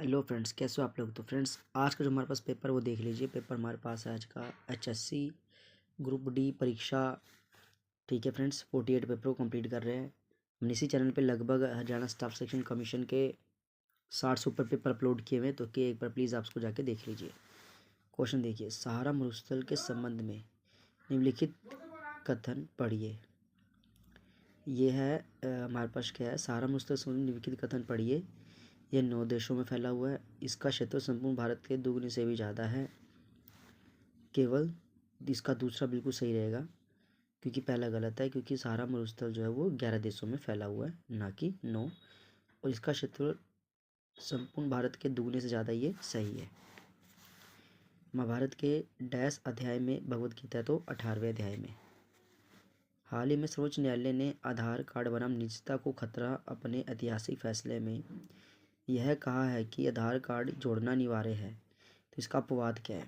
Hello friends, कैसे हो आप लोग। तो फ्रेंड्स, आज का जो हमारे पास पेपर वो देख लीजिए। पेपर हमारे पास है आज का HSC ग्रुप डी परीक्षा। ठीक है फ्रेंड्स, 48 पेपर को कंप्लीट कर रहे हैं हम इसी चैनल पे। लगभग हरियाणा स्टाफ सिलेक्शन कमीशन के 60 से ऊपर पेपर अपलोड किए हुए हैं, तो कि एक बार प्लीज़ आप उसको जाके देख लीजिए। क्वेश्चन देखिए, सहारा मरुस्थल के संबंध में निम्नलिखित कथन पढ़िए। ये है हमारे पास क्या है, सहारा मरुस्थल संबंध में निम्नलिखित कथन पढ़िए। यह 9 देशों में फैला हुआ है। इसका क्षेत्र संपूर्ण भारत के दुगने से भी ज़्यादा है। केवल इसका दूसरा बिल्कुल सही रहेगा, क्योंकि पहला गलत है, क्योंकि सहारा मरुस्थल जो है वो 11 देशों में फैला हुआ है, ना कि 9। और इसका क्षेत्र संपूर्ण भारत के दुगने से ज़्यादा, ये सही है। महाभारत के डैश अध्याय में भगवत गीता है, तो 18वें अध्याय में। हाल ही में सर्वोच्च न्यायालय ने आधार कार्ड बनाम निजता को खतरा अपने ऐतिहासिक फैसले में यह कहा है कि आधार कार्ड जोड़ना अनिवार्य है। तो इसका अपवाद क्या है।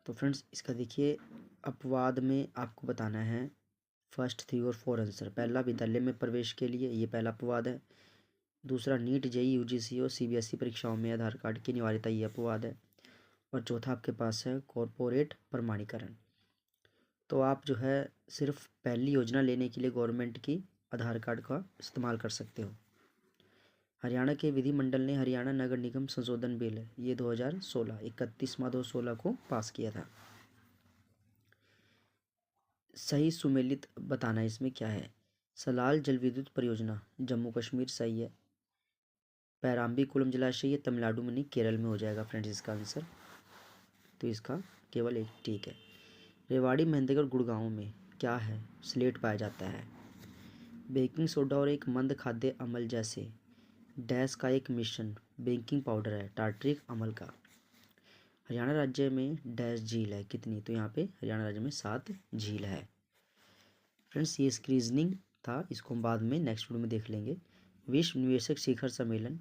तो फ्रेंड्स, इसका देखिए, अपवाद में आपको बताना है फर्स्ट 3 और 4 आंसर। पहला, विद्यालय में प्रवेश के लिए, ये पहला अपवाद है। दूसरा, नीट जेईई यूजीसी और सीबीएसई परीक्षाओं में आधार कार्ड की अनिवार्यता, ये अपवाद है। और चौथा आपके पास है कॉरपोरेट प्रमाणीकरण। तो आप जो है सिर्फ पहली योजना लेने के लिए गवर्नमेंट की आधार कार्ड का इस्तेमाल कर सकते हो। हरियाणा के विधिमंडल ने हरियाणा नगर निगम संशोधन बिल, ये 2016 31/2/16 को पास किया था। सही सुमेलित बताना है, इसमें क्या है। सलाल जल विद्युत परियोजना जम्मू कश्मीर सही है। पैराम्बीकुलम जलाशय ये तमिलनाडु में नहीं, केरल में हो जाएगा फ्रेंड्स इसका आंसर। तो इसका केवल एक ठीक है। रेवाड़ी, महेंद्रगढ़, गुड़गांव में क्या है, स्लेट पाया जाता है। बेकिंग सोडा और एक मंद खाद्य अम्ल जैसे डैश का एक मिश्रण बेकिंग पाउडर है, टार्टरिक अम्ल का। हरियाणा राज्य में डैश झील है, कितनी। तो यहाँ पे हरियाणा राज्य में 7 झील है। फ्रेंड्स, ये स्क्रीजनिंग था, इसको हम बाद में नेक्स्ट वीडियो में देख लेंगे। विश्व निवेशक शिखर सम्मेलन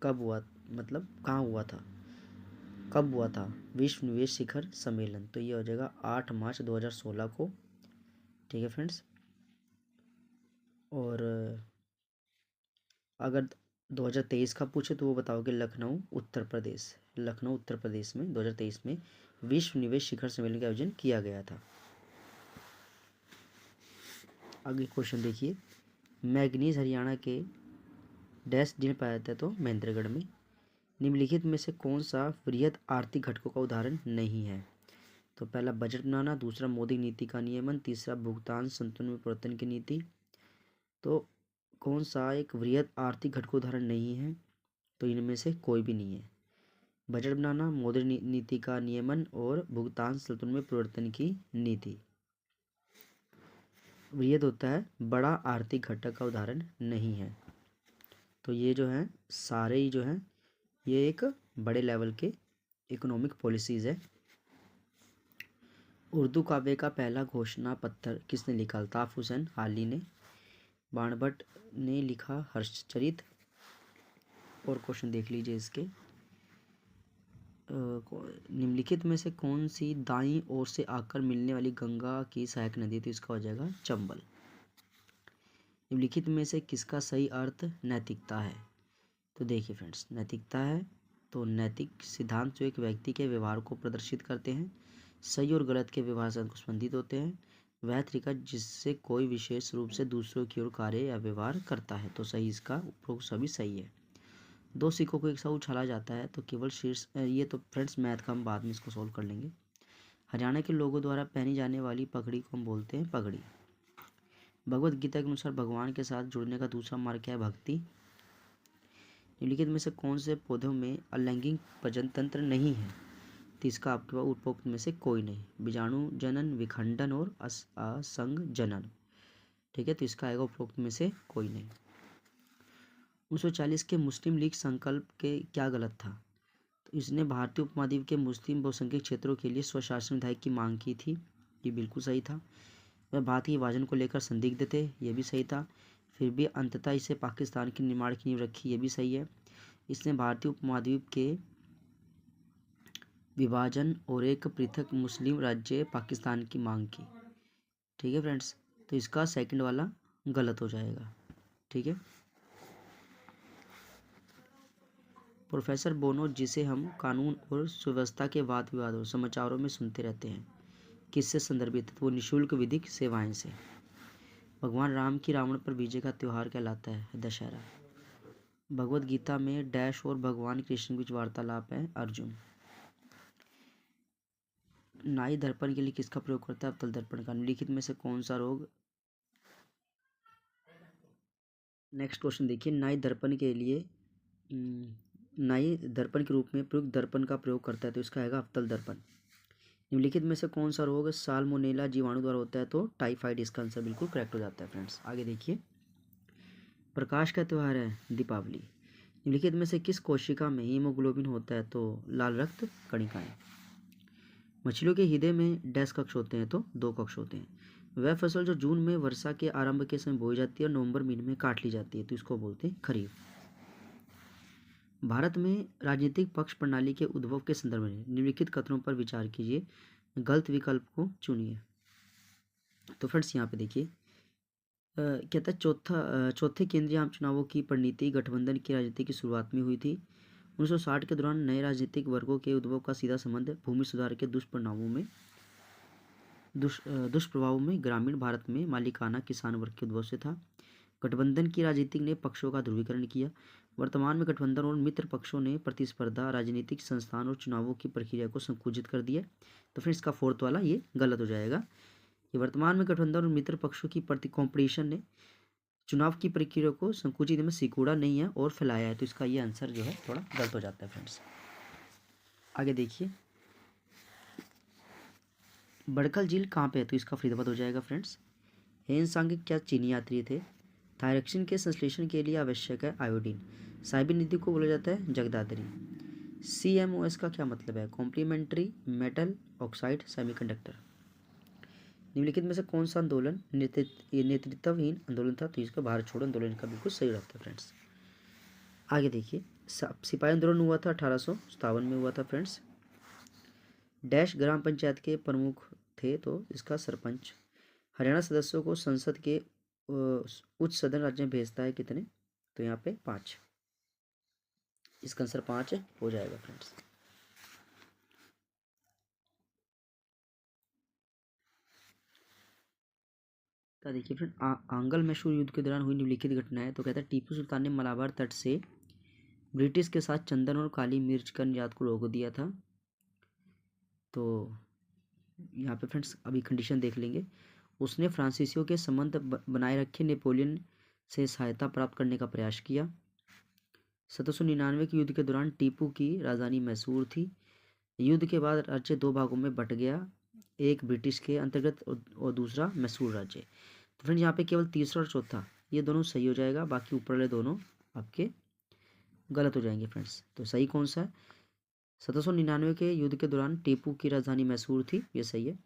कब हुआ, मतलब कहाँ हुआ था, कब हुआ था विश्व निवेश शिखर सम्मेलन। तो ये हो जाएगा 8 मार्च 2016 को। ठीक है फ्रेंड्स। और अगर 2023 का पूछे तो वो बताओगे लखनऊ उत्तर प्रदेश। लखनऊ उत्तर प्रदेश में 2023 में विश्व निवेश शिखर सम्मेलन का आयोजन किया गया था। आगे क्वेश्चन देखिए, मैग्नीज हरियाणा के डैश जिले पाया जाता है, तो महेंद्रगढ़ में। निम्नलिखित में से कौन सा वृहद आर्थिक घटकों का उदाहरण नहीं है। तो पहला, बजट बनाना। दूसरा, मौद्रिक नीति का नियमन। तीसरा, भुगतान संतुलन में परिवर्तन की नीति। तो कौन सा एक वृहद आर्थिक घटक उदाहरण नहीं है। तो इनमें से कोई भी नहीं है। बजट बनाना, मौद्रिक नीति का नियमन और भुगतान संतुलन में परिवर्तन की नीति। वृहद होता है बड़ा आर्थिक घटक का उदाहरण नहीं है। तो ये जो है सारे ही जो हैं ये एक बड़े लेवल के इकोनॉमिक पॉलिसीज़ है। उर्दू काव्य का पहला घोषणा पत्र किसने लिखा। अल्ताफ हुसैन हाली ने। बाणभट्ट ने लिखा हर्षचरित। और क्वेश्चन देख लीजिए इसके, निम्नलिखित में से कौन सी दाईं ओर से आकर मिलने वाली गंगा की सहायक नदी। तो इसका हो जाएगा चंबल। निम्नलिखित में से किसका सही अर्थ नैतिकता है। तो देखिए फ्रेंड्स, नैतिकता है तो नैतिक सिद्धांत जो एक व्यक्ति के व्यवहार को प्रदर्शित करते हैं, सही और गलत के व्यवहार से संबंधित होते हैं, वह तरीका जिससे कोई विशेष रूप से दूसरों की ओर कार्य या व्यवहार करता है। तो सही, इसका उपरोक्त सभी सही है। 2 सिक्कों को एक साथ उछाला जाता है तो केवल शीर्ष, ये तो फ्रेंड्स मैथ का हम बाद में इसको सॉल्व कर लेंगे। हरियाणा के लोगों द्वारा पहनी जाने वाली पगड़ी को हम बोलते हैं पगड़ी। भगवत गीता के अनुसार भगवान के साथ जुड़ने का दूसरा मार्ग क्या है, भक्ति। निम्नलिखित में से कौन से पौधों में अलैंगिक प्रजनन तंत्र नहीं है। तो इसका आपके पास उपरोक्त में से कोई नहीं। बीजाणु जनन, विखंडन और असंग जनन। ठीक है, तो इसका आएगा उपरोक्त में से कोई नहीं। 1940 के मुस्लिम लीग संकल्प के क्या गलत था। तो इसने भारतीय उपमहाद्वीप के मुस्लिम बहुसंख्यक क्षेत्रों के लिए स्वशासन विधायक की मांग की थी, ये बिल्कुल सही था। वह भारत के विभाजन को लेकर संदिग्ध थे, ये भी सही था। फिर भी अंततः इसे पाकिस्तान के निर्माण की नींव रखी, ये भी सही है। इसने भारतीय उपमहाद्वीप के विभाजन और एक पृथक मुस्लिम राज्य पाकिस्तान की मांग की। ठीक है फ्रेंड्स, तो इसका सेकंड वाला गलत हो जाएगा। ठीक है, प्रोफेसर बोनो, जिसे हम कानून और सुव्यवस्था के वाद विवाद और समाचारों में सुनते रहते हैं, किससे संदर्भित है? तो वो निःशुल्क विधिक सेवाएं से। भगवान राम की रावण पर विजय का त्यौहार कहलाता है दशहरा। भगवत गीता में डैश और भगवान कृष्ण के बीच वार्तालाप है अर्जुन। नाई दर्पण के लिए किसका प्रयोग करता है? अवतल दर्पण का। निम्नलिखित में से कौन सा रोग। नेक्स्ट क्वेश्चन देखिए, नाई दर्पण के लिए नाई दर्पण के रूप में प्रयुक्त दर्पण का प्रयोग करता है, तो इसका आएगा अवतल दर्पण। निम्नलिखित में से कौन सा रोग साल्मोनेला जीवाणु द्वारा होता है? तो टाइफाइड। इसका आंसर बिल्कुल करेक्ट हो जाता है फ्रेंड्स। आगे देखिए, प्रकाश का त्यौहार है दीपावली। निम्नलिखित में से किस कोशिका में हीमोग्लोबिन होता है? तो लाल रक्त कणिकाएं। मछलियों के हृदय में डैश कक्ष होते हैं? तो 2 कक्ष होते हैं। वह फसल जो जून में वर्षा के आरंभ के समय बोई जाती है और नवंबर महीने में काट ली जाती है, तो इसको बोलते हैं खरीफ। भारत में राजनीतिक पक्ष प्रणाली के उद्भव के संदर्भ में निम्नलिखित कथनों पर विचार कीजिए, गलत विकल्प को चुनिए। तो फ्रेंड्स यहाँ पे देखिए, कहता है चौथे केंद्रीय आम चुनावों की परिणति गठबंधन की राजनीति की शुरुआत में हुई थी। 1960 के दौरान नए राजनीतिक वर्गों के उद्भव का सीधा संबंध भूमि सुधार के दुष्प्रभावों में ग्रामीण भारत में मालिकाना किसान वर्ग के उद्भव से था। गठबंधन की राजनीति ने पक्षों का ध्रुवीकरण किया। वर्तमान में गठबंधन और मित्र पक्षों ने प्रतिस्पर्धा, राजनीतिक संस्थान और चुनावों की प्रक्रिया को संकुचित कर दिया। तो फिर इसका फोर्थ वाला ये गलत हो जाएगा। ये वर्तमान में गठबंधन और मित्र पक्षों की प्रति कॉम्पिटिशन ने चुनाव की प्रक्रिया को संकुचित में सिकुड़ा नहीं है और फैलाया है, तो इसका ये आंसर जो है थोड़ा गलत हो जाता है फ्रेंड्स। आगे देखिए, बड़कल झील कहाँ पे है? तो इसका फरीदाबाद हो जाएगा फ्रेंड्स। हेनसांग क्या चीनी यात्री थे? थायरक्सिन के संश्लेषण के लिए आवश्यक है आयोडीन। साइबिन निधि को बोला जाता है जगदादरी। CMOS का क्या मतलब है? Complementary metal oxide semiconductor. निम्नलिखित में से कौन सा आंदोलन नेतृत्वहीन आंदोलन था? तो इसका भारत छोड़ो आंदोलन का बिल्कुल सही रहता है फ्रेंड्स। आगे देखिए, सिपाही आंदोलन हुआ था 1857 में हुआ था फ्रेंड्स। डैश ग्राम पंचायत के प्रमुख थे? तो इसका सरपंच। हरियाणा सदस्यों को संसद के उच्च सदन राज्य में भेजता है कितने? तो यहाँ पे 5। इसका आंसर 5 हो जाएगा फ्रेंड्स। तो देखिए फ्रेंड, आंगल मैसूर युद्ध के दौरान हुई निम्नलिखित घटनाएं। तो कहता है टीपू सुल्तान ने मलाबार तट से ब्रिटिश के साथ चंदन और काली मिर्च का निर्यात को रोक दिया था। तो यहाँ पे फ्रेंड्स अभी कंडीशन देख लेंगे। उसने फ्रांसीसियों के संबंध बनाए रखे नेपोलियन से सहायता प्राप्त करने का प्रयास किया। 1799 के युद्ध के दौरान टीपू की राजधानी मैसूर थी। युद्ध के बाद राज्य 2 भागों में बट गया, एक ब्रिटिश के अंतर्गत और दूसरा मैसूर राज्य। तो फ्रेंड्स यहाँ पे केवल तीसरा और चौथा ये दोनों सही हो जाएगा, बाकी ऊपर वाले दोनों आपके गलत हो जाएंगे फ्रेंड्स। तो सही कौन सा है? 1799 के युद्ध के दौरान टीपू की राजधानी मैसूर थी, ये सही है।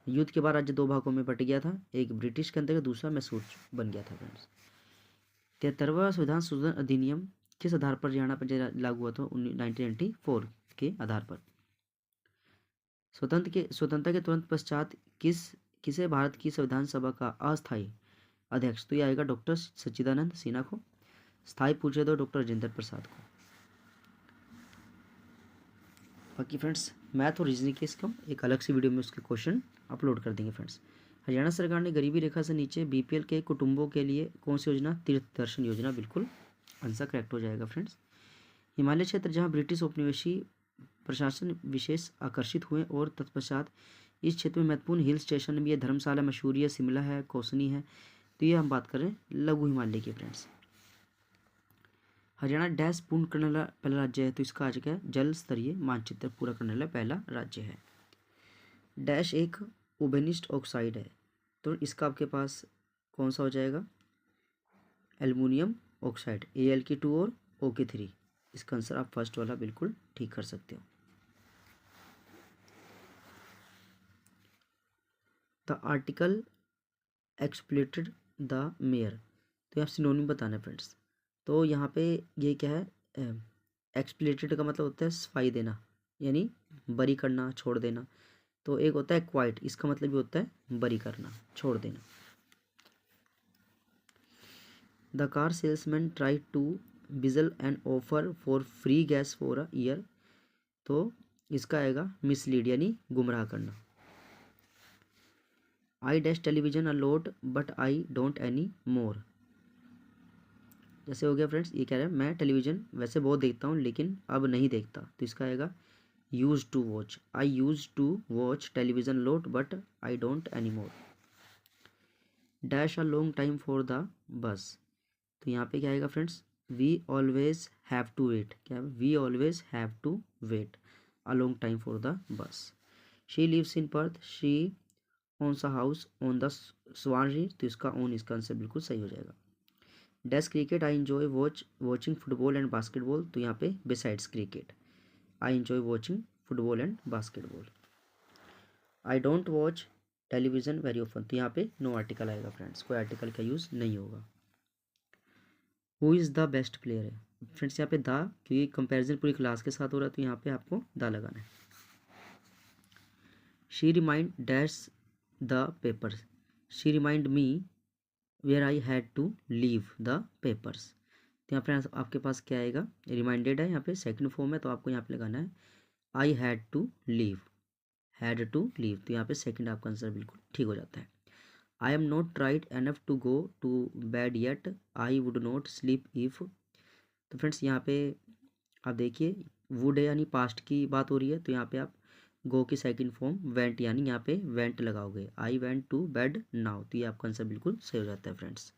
युद्ध के बाद राज्य 2 भागों में बट गया था, एक ब्रिटिश के अंतर्गत दूसरा मैसूर बन गया था फ्रेंड्स। 73वां संविधान संशोधन अधिनियम किस आधार पर हरियाणा पर लागू हुआ था? 1994 के आधार पर। स्वतंत्रता के तुरंत पश्चात किसे भारत की संविधान सभा का अस्थायी अध्यक्ष? तो ये आएगा डॉक्टर सच्चिदानंद सिन्हा को। स्थायी पूछे तो डॉक्टर राजेंद्र प्रसाद को। बाकी फ्रेंड्स मैथ और रीजनिंग के इसको एक अलग सी वीडियो में उसके क्वेश्चन अपलोड कर देंगे फ्रेंड्स। हरियाणा सरकार ने गरीबी रेखा से नीचे BPL के कुटुंबों के लिए कौन सी योजना? तीर्थ दर्शन योजना, बिल्कुल आंसर करेक्ट हो जाएगा फ्रेंड्स। हिमालय क्षेत्र जहां ब्रिटिश उपनिवेशी प्रशासन विशेष आकर्षित हुए और तत्पश्चात इस क्षेत्र में महत्वपूर्ण हिल स्टेशन भी है, धर्मशाला मशहूरी है, शिमला है, कौसनी है। तो ये हम बात कर रहे हैं लघु हिमालय की फ्रेंड्स। हरियाणा डैश पूर्ण करने वाला पहला राज्य है? तो इसका आज क्या है? जल स्तरीय मानचित्र पूरा करने वाला पहला राज्य है। डैश एक ओबेनिस्ट ऑक्साइड है, तो इसका आपके पास कौन सा हो जाएगा? एल्युमिनियम ऑक्साइड, Al2 और O3। इसका आंसर आप फर्स्ट वाला बिल्कुल ठीक कर सकते हो। द आर्टिकल एक्सप्लेटेड द मेयर, तो आप सिनोनिम बताना है फ्रेंड्स। तो यहाँ पे ये क्या है? एक्सप्लेटेड का मतलब होता है सफाई देना, यानी बरी करना, छोड़ देना। तो एक होता है क्वाइट, इसका मतलब भी होता है बरी करना, छोड़ देना। The car salesman try to beguile and offer for free gas for a year, तो इसका आएगा मिसलीड यानी गुमराह करना। I dash television a lot but I don't any more, जैसे हो गया फ्रेंड्स, ये कह रहे हैं मैं टेलीविज़न वैसे बहुत देखता हूँ लेकिन अब नहीं देखता, तो इसका आएगा use to watch. I use to watch television lot but I don't any more. Dash a long time for the bus, तो यहाँ पे क्या आएगा friends, we always have to wait, क्या है, we always have to wait a long time for the bus. She lives in Perth, she owns a house on the swanery, तो इसका on, इसका आंसर बिल्कुल सही हो जाएगा। Dash cricket I enjoy watching football and basketball, तो यहाँ पे besides cricket I enjoy watching football and basketball. I don't watch television very often, तो यहाँ पे नो आर्टिकल आएगा फ्रेंड्स, कोई आर्टिकल का यूज़ नहीं होगा। Who is the best player है फ्रेंड्स, यहाँ पे द, क्योंकि कंपैरिजन पूरी क्लास के साथ हो रहा है तो यहाँ पे आपको द लगाना है। She remind dash the paper, she remind me where I had to leave the papers, तो यहाँ पे आपके पास क्या आएगा, रिमाइंडेड है, यहाँ पे सेकंड फॉर्म है तो आपको यहाँ पे लगाना है I had to leave, had to leave, तो यहाँ पे सेकंड आपका आंसर बिल्कुल ठीक हो जाता है। I am not tried enough to go to bed yet, I would not sleep if, तो फ्रेंड्स यहाँ पे आप देखिए वुड है यानी पास्ट की बात हो रही है, तो यहाँ पे आप गो की सेकंड फॉर्म वेंट यानी यहाँ पे वेंट लगाओगे, I went to bed now, तो ये आपका आंसर बिल्कुल सही हो जाता है फ्रेंड्स।